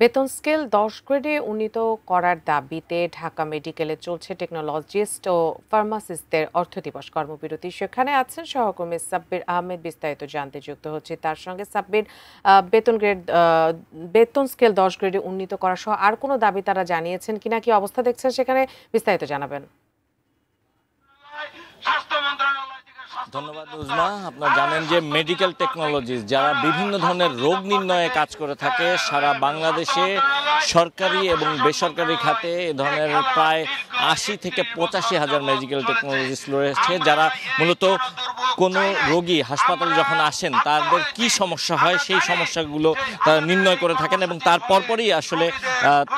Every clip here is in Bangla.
বেতন স্কেল ১০ গ্রেডে উন্নীত করার দাবিতে ঢাকা মেডিকেলে চলছে টেকনোলজিস্ট ও ফার্মাসিস্টদের অর্থ দিবস কর্মবিরতি। সেখানে আছেন সহকর্মী সাব্বির আহমেদ। বিস্তারিত জানতে যুক্ত হচ্ছে তার সঙ্গে। সাব্বির, বেতন স্কেল ১০ গ্রেডে উন্নীত করা সহ আর কোনো দাবি তারা জানিয়েছেন কিনা, কি অবস্থা দেখছেন সেখানে, বিস্তারিত জানাবেন। ধন্যবাদ উজমা। আপনারা জানেন যে মেডিকেল টেকনোলজিস্ট যারা বিভিন্ন ধরনের রোগ নির্ণয়ে কাজ করে থাকে সারা বাংলাদেশে সরকারি এবং বেসরকারি খাতে এ ধরনের প্রায় ৮০ থেকে ৮৫ হাজার মেডিকেল টেকনোলজিস্ট রয়েছে, যারা মূলত কোনো রোগী হাসপাতালে যখন আসেন তাদের কি সমস্যা হয় সেই সমস্যাগুলো তারা নির্ণয় করে থাকেন এবং তারপরই আসলে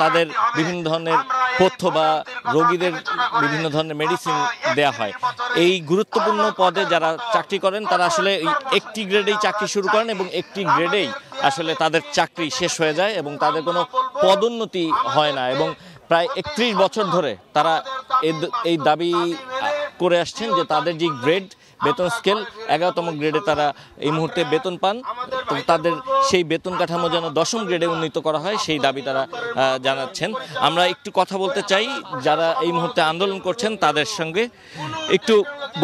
তাদের বিভিন্ন ধরনের তথ্য বা রোগীদের বিভিন্ন ধরনের মেডিসিন দেয়া হয়। এই গুরুত্বপূর্ণ পদে যারা চাকরি করেন তারা আসলে একটি গ্রেডেই চাকরি শুরু করেন এবং একটি গ্রেডেই আসলে তাদের চাকরি শেষ হয়ে যায় এবং তাদের কোনো পদোন্নতি হয় না এবং প্রায় ৩১ বছর ধরে তারা এই দাবি করে আসছেন যে তাদের যে গ্রেড বেতন স্কেল ১১তম গ্রেডে তারা এই মুহূর্তে বেতন পান, তো তাদের সেই বেতন কাঠামো যেন ১০ম গ্রেডে উন্নীত করা হয় সেই দাবি তারা জানাচ্ছেন। আমরা একটু কথা বলতে চাই যারা এই মুহূর্তে আন্দোলন করছেন তাদের সঙ্গে। একটু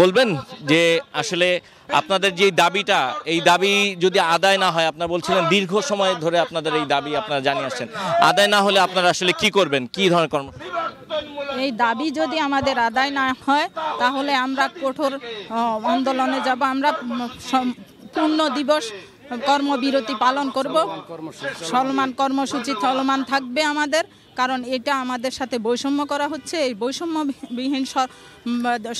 বলবেন যে আসলে আপনাদের যে দাবিটা, এই দাবি যদি আদায় না হয়, আপনারা বলছিলেন দীর্ঘ সময় ধরে আপনাদের এই দাবি আপনারা জানিয়ে আসছেন, আদায় না হলে আপনারা আসলে কি করবেন, কি ধরনের কর্ম? এই দাবি যদি আমাদের আদায় না হয় তাহলে আমরা কঠোর আন্দোলনে যাব। আমরা পূর্ণ দিবস কর্মবিরতি পালন করব। চলমান কর্মসূচি চলমান থাকবে আমাদের, কারণ এটা আমাদের সাথে বৈষম্য করা হচ্ছে। এই বৈষম্যবিহীন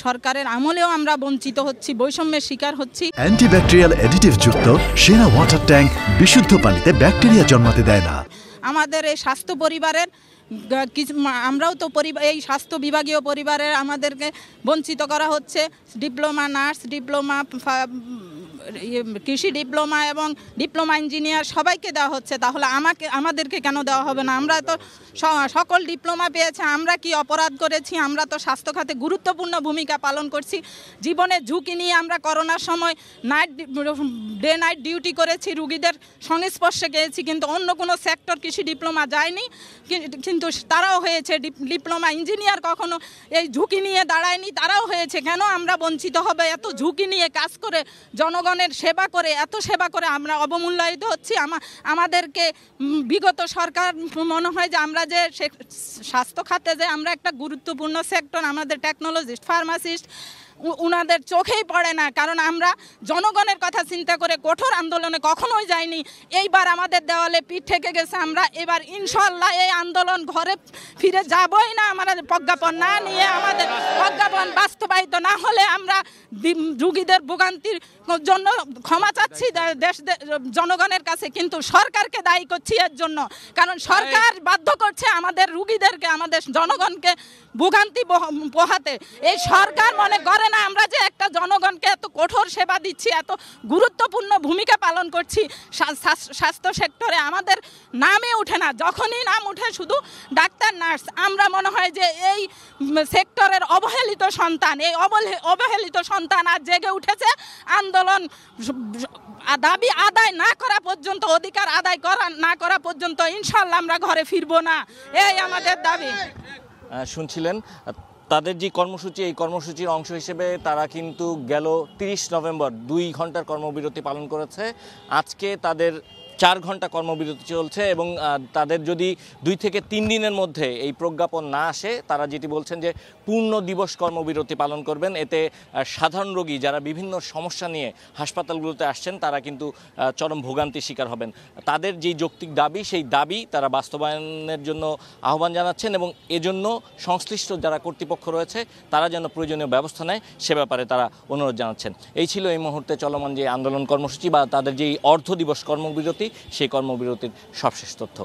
সরকারের আমলেও আমরা বঞ্চিত হচ্ছি, বৈষম্যের শিকার হচ্ছি। অ্যান্টিব্যাকটেরিয়াল অ্যাডিটিভ যুক্ত সেরা ওয়াটার ট্যাঙ্ক বিশুদ্ধ পানিতে ব্যাকটেরিয়া জন্মাতে দেয় না। আমাদের এই স্বাস্থ্য পরিবারের আমরাও তো এই স্বাস্থ্য বিভাগীয় পরিবারের আমাদেরকে বঞ্চিত করা হচ্ছে। ডিপ্লোমা নার্স, ডিপ্লোমা কৃষি ডিপ্লোমা এবং ডিপ্লোমা ইঞ্জিনিয়ার সবাইকে দেওয়া হচ্ছে, তাহলে আমাদেরকে কেন দেওয়া হবে না? আমরা তো সকল ডিপ্লোমা পেয়েছি, আমরা কি অপরাধ করেছি? আমরা তো স্বাস্থ্য খাতে গুরুত্বপূর্ণ ভূমিকা পালন করছি। জীবনের ঝুঁকি নিয়ে আমরা করোনার সময় ডে নাইট ডিউটি করেছি, রুগীদের সংস্পর্শে গিয়েছি, কিন্তু অন্য কোনো সেক্টর কৃষি ডিপ্লোমা যায়নি, কিন্তু তারাও হয়েছে। ডিপ্লোমা ইঞ্জিনিয়ার কখনো এই ঝুঁকি নিয়ে দাঁড়ায়নি, তারাও হয়েছে। কেন আমরা বঞ্চিত হবে? এত ঝুঁকি নিয়ে কাজ করে, জনগণের সেবা করে, এত সেবা করে আমরা অবমূল্যায়িত হচ্ছি। আমাদেরকে বিগত সরকার মনে হয় যে আমরা যে স্বাস্থ্য খাতে যে আমরা একটা গুরুত্বপূর্ণ সেক্টর, আমাদের টেকনোলজিস্ট, ফার্মাসিস্ট উনাদের চোখেই পড়ে না, কারণ আমরা জনগণের কথা চিন্তা করে কঠোর আন্দোলনে কখনোই যাইনি। এইবার আমাদের দেওয়ালে পিঠ থেকে গেছে। আমরা এবার ইনশাল্লাহ এই আন্দোলন ঘরে ফিরে যাবই না। আমাদের প্রজ্ঞাপন না নিয়ে, আমাদের প্রজ্ঞাপন বাস্তবায়িত না হলে আমরা রুগীদের ভোগান্তির জন্য ক্ষমা চাচ্ছি জনগণের কাছে, কিন্তু সরকারকে দায়ী করছি এর জন্য, কারণ সরকার বাধ্য করছে আমাদের রুগীদেরকে, আমাদের জনগণকে ভোগান্তি পোহাতে। এই সরকার মনে করে না আমরা যে একটা জনগণকে এত কঠোর সেবা দিচ্ছি, এত গুরুত্বপূর্ণ ভূমিকা পালন করছি স্বাস্থ্য সেক্টরে, আমাদের নামে ওঠে না। যখনই নাম ওঠে শুধু ডাক্তার, নার্স। আমরা মনে হয় যে এই সেক্টরের অবহেলিত সন্তান, এই অবহেলিত সন্তান আজ জেগে উঠেছে। আন্দোলন দাবি আদায় না করা পর্যন্ত, অধিকার আদায় না করা পর্যন্ত ইনশাল্লাহ আমরা ঘরে ফিরবো না। এই আমাদের দাবি। শুনছিলেন তাদের যে কর্মসূচি, এই কর্মসূচির অংশ হিসেবে তারা কিন্তু গেল ৩০ নভেম্বর ২ ঘন্টার কর্মবিরতি পালন করেছে। আজকে তাদের ৪ ঘন্টা কর্মবিরতি চলছে এবং তাদের যদি ২ থেকে ৩ দিনের মধ্যে এই প্রজ্ঞাপন না আসে, তারা যেটি বলছেন যে পূর্ণ দিবস কর্মবিরতি পালন করবেন। এতে সাধারণ রোগী যারা বিভিন্ন সমস্যা নিয়ে হাসপাতালগুলোতে আসছেন তারা কিন্তু চরম ভোগান্তির শিকার হবেন। তাদের যেই যৌক্তিক দাবি, সেই দাবি তারা বাস্তবায়নের জন্য আহ্বান জানাচ্ছেন এবং এজন্য সংশ্লিষ্ট যারা কর্তৃপক্ষ রয়েছে তারা যেন প্রয়োজনীয় ব্যবস্থা নেয় সে ব্যাপারে তারা অনুরোধ জানাচ্ছেন। এই ছিল এই মুহূর্তে চলমান যে আন্দোলন কর্মসূচি বা তাদের যেই অর্ধ দিবস কর্মবিরতি, সেই কর্মবিরতির সবশেষ তথ্য।